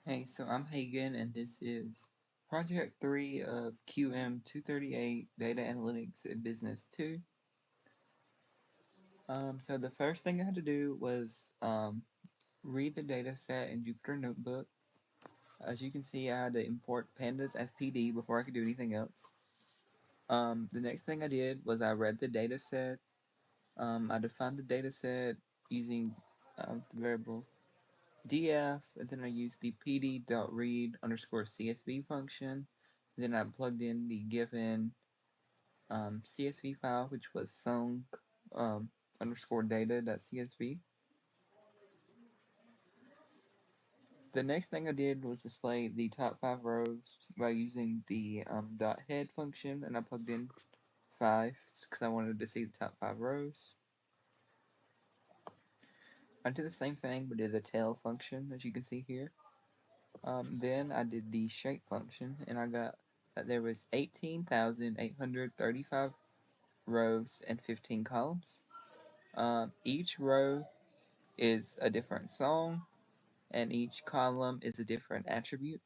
Hey, so I'm Hagen, and this is Project 3 of QM238 Data Analytics in Business 2. So the first thing I had to do was read the data set in Jupyter Notebook. As you can see, I had to import pandas as PD before I could do anything else. The next thing I did was I read the data set. I defined the data set using the variable df, and then I used the pd.read_csv function. Then I plugged in the given CSV file, which was song_data.csv. The next thing I did was display the top 5 rows by using the .head function, and I plugged in 5 because I wanted to see the top 5 rows. I did the same thing but did the tail function, as you can see here. Then I did the shape function, and I got that there was 18,835 rows and 15 columns. Each row is a different song, and each column is a different attribute.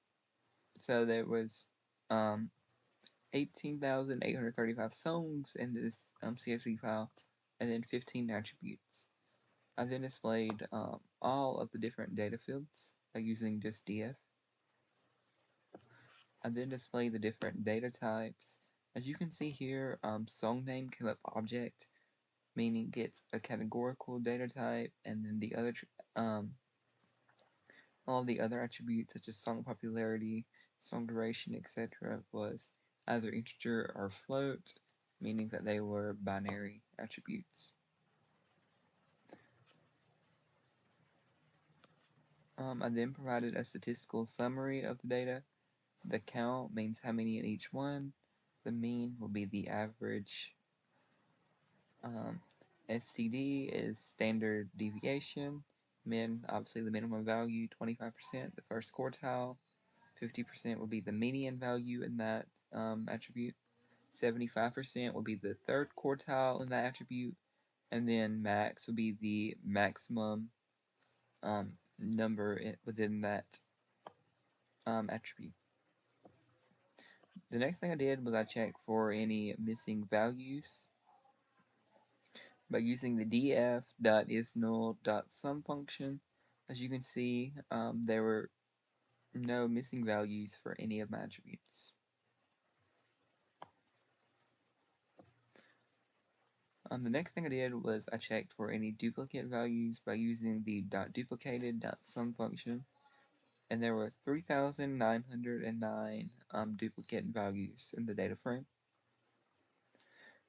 So there was 18,835 songs in this CSV file, and then 15 attributes. I then displayed all of the different data fields by using just df. I then display the different data types. As you can see here, song name came up object, meaning it's a categorical data type, and then the other all the other attributes such as song popularity, song duration, etc. was either integer or float, meaning that they were binary attributes. I then provided a statistical summary of the data. The count means how many in each one. The mean will be the average. STD is standard deviation. Min, obviously the minimum value, 25%, the first quartile. 50% will be the median value in that attribute. 75% will be the third quartile in that attribute. And then max will be the maximum number within that attribute. The next thing I did was I checked for any missing values by using the df.isNull.sum function. As you can see, there were no missing values for any of my attributes. The next thing I did was I checked for any duplicate values by using the .duplicated.sum function, and there were 3,909 duplicate values in the data frame.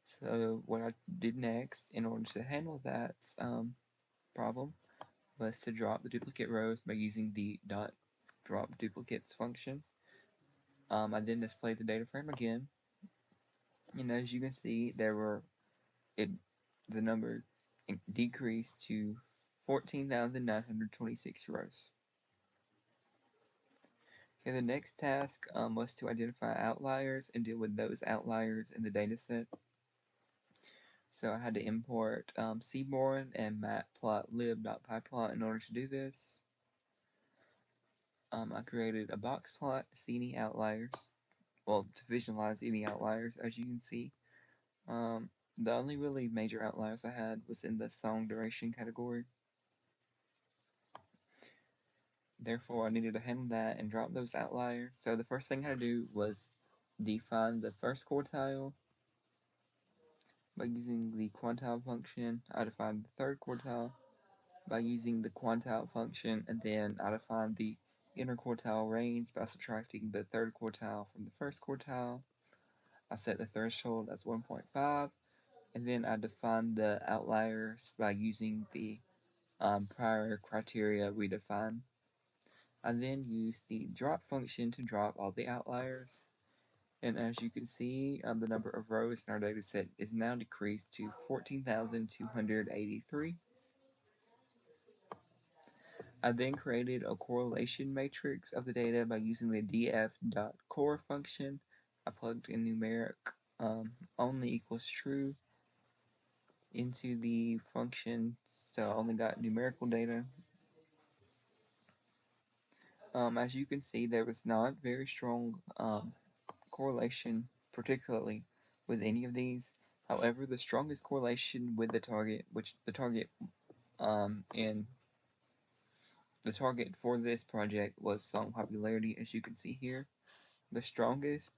So what I did next in order to handle that problem was to drop the duplicate rows by using the .dropDuplicates function. I then displayed the data frame again, and as you can see, the number decreased to 14,926 rows. Okay, the next task was to identify outliers and deal with those outliers in the dataset. So I had to import Seaborn and matplotlib.pyplot in order to do this. I created a box plot to see any outliers, well, to visualize any outliers. As you can see, the only really major outliers I had was in the song duration category. Therefore, I needed to handle that and drop those outliers. So the first thing I had to do was define the first quartile. By using the quantile function, I defined the third quartile. By using the quantile function, and then I defined the interquartile range by subtracting the third quartile from the first quartile. I set the threshold as 1.5, and then I defined the outliers by using the prior criteria we defined. I then used the drop function to drop all the outliers, and as you can see, the number of rows in our dataset is now decreased to 14,283. I then created a correlation matrix of the data by using the df.core function. I plugged in numeric only equals true into the function, so I only got numerical data. As you can see, there was not very strong correlation, particularly with any of these. However, the strongest correlation with the target, which in the target for this project was song popularity, as you can see here. The strongest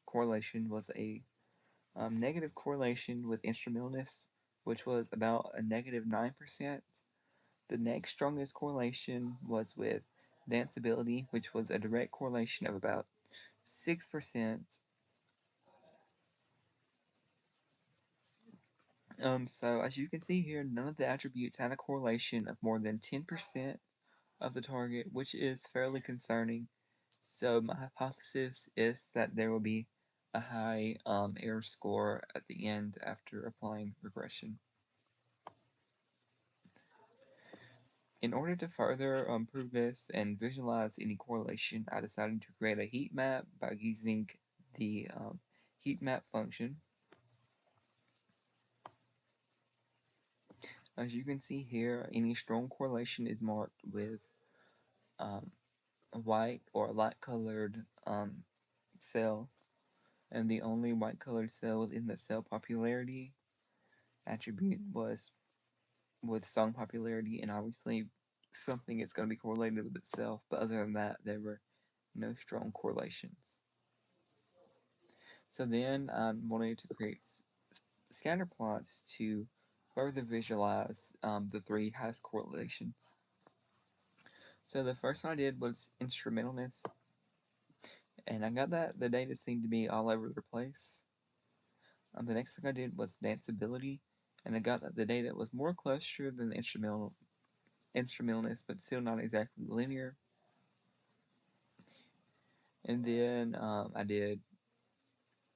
correlation was a negative correlation with instrumentalness, which was about a negative 9%. The next strongest correlation was with danceability, which was a direct correlation of about 6%. So as you can see here, none of the attributes had a correlation of more than 10% of the target, which is fairly concerning. So my hypothesis is that there will be a high error score at the end after applying regression. In order to further prove this and visualize any correlation, I decided to create a heat map by using the heat map function. As you can see here, any strong correlation is marked with um, a white or light colored cell, and the only white colored cell within the cell popularity attribute was with song popularity, and obviously something is going to be correlated with itself, but other than that, there were no strong correlations. So then I wanted to create scatter plots to further visualize the three highest correlations. So the first one I did was instrumentalness, and I got that the data seemed to be all over the place. The next thing I did was danceability, and I got that the data was more closer than the instrumentalness, but still not exactly linear. And then I did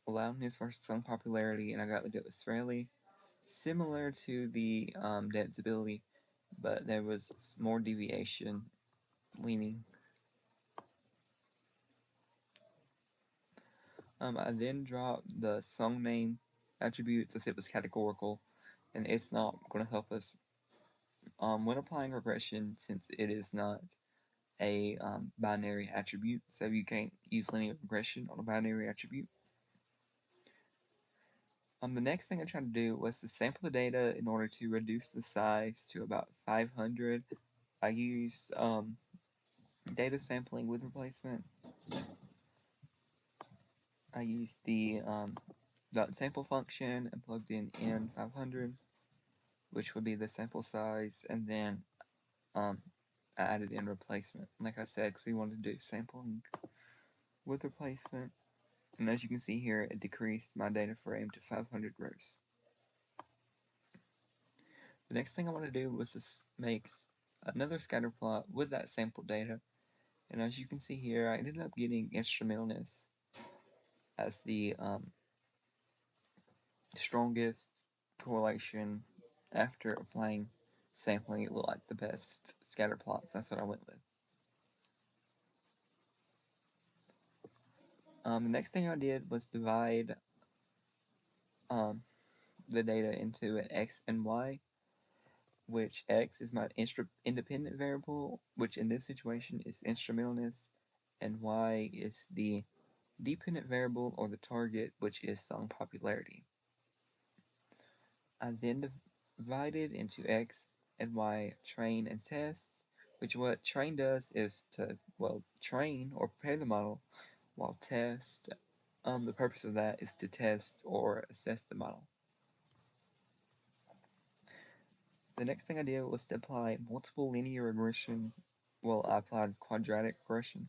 loudness versus song popularity, and I got that it was fairly similar to the danceability, but there was more deviation leaning. I then dropped the song name attribute as it was categorical, and it's not going to help us when applying regression, since it is not a binary attribute, so you can't use linear regression on a binary attribute. The next thing I tried to do was to sample the data in order to reduce the size to about 500. I used data sampling with replacement. I used the .sample function and plugged in N500, which would be the sample size, and then I added in replacement, like I said, because we wanted to do sampling with replacement. And as you can see here, it decreased my data frame to 500 rows. The next thing I want to do was to make another scatter plot with that sample data. And as you can see here, I ended up getting instrumentalness as the strongest correlation after applying sampling. It looked like the best scatter plots. That's what I went with. The next thing I did was divide the data into an x and y, which x is my independent variable, which in this situation is instrumentalness, and y is the dependent variable or the target, which is song popularity. I then divided into x and y train and test, which what train does is to, well, train or prepare the model, while test, the purpose of that is to test or assess the model. The next thing I did was to apply multiple linear regression. Well, I applied quadratic regression.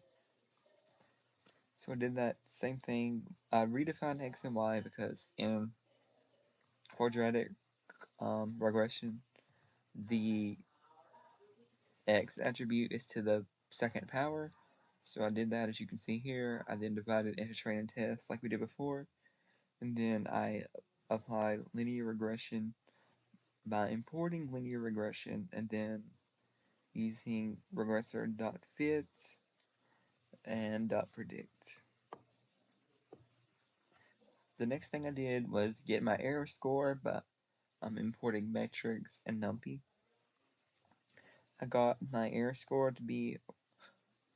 So I did that same thing. I redefined x and y because in quadratic regression, the x attribute is to the second power. So I did that, as you can see here. I then divided into train and test like we did before. And then I applied linear regression by importing linear regression and then using regressor.fit and .predict. The next thing I did was get my error score by importing metrics and NumPy. I got my error score to be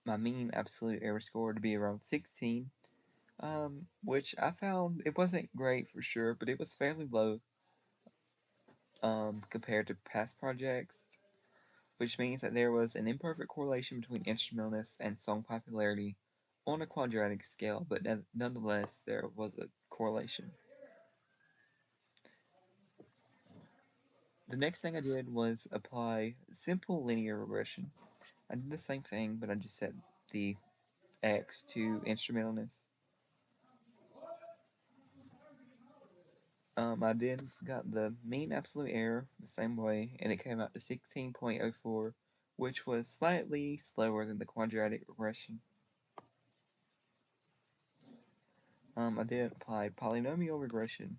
my mean absolute error score to be around 16, which I found it wasn't great for sure, but it was fairly low compared to past projects, which means that there was an imperfect correlation between instrumentalness and song popularity on a quadratic scale, but nonetheless there was a correlation. The next thing I did was apply simple linear regression. I did the same thing, but I just set the X to instrumentalness. I got the mean absolute error the same way, and it came out to 16.04, which was slightly slower than the quadratic regression. I did apply polynomial regression.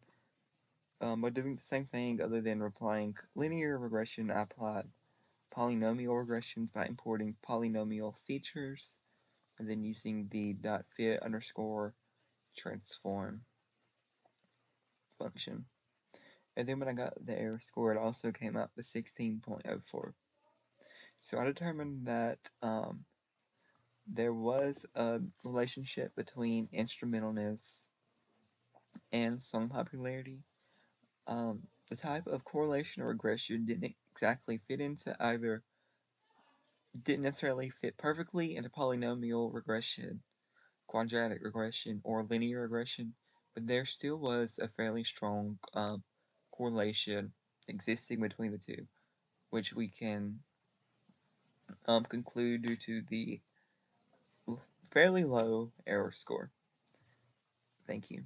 By doing the same thing other than applying linear regression, I applied polynomial regressions by importing polynomial features and then using the .fit underscore transform function. And then when I got the error score, it also came out to 16.04. So I determined that there was a relationship between instrumentalness and song popularity. The type of correlation or regression didn't necessarily fit perfectly into polynomial regression, quadratic regression, or linear regression, but there still was a fairly strong correlation existing between the two, which we can conclude due to the fairly low error score. Thank you.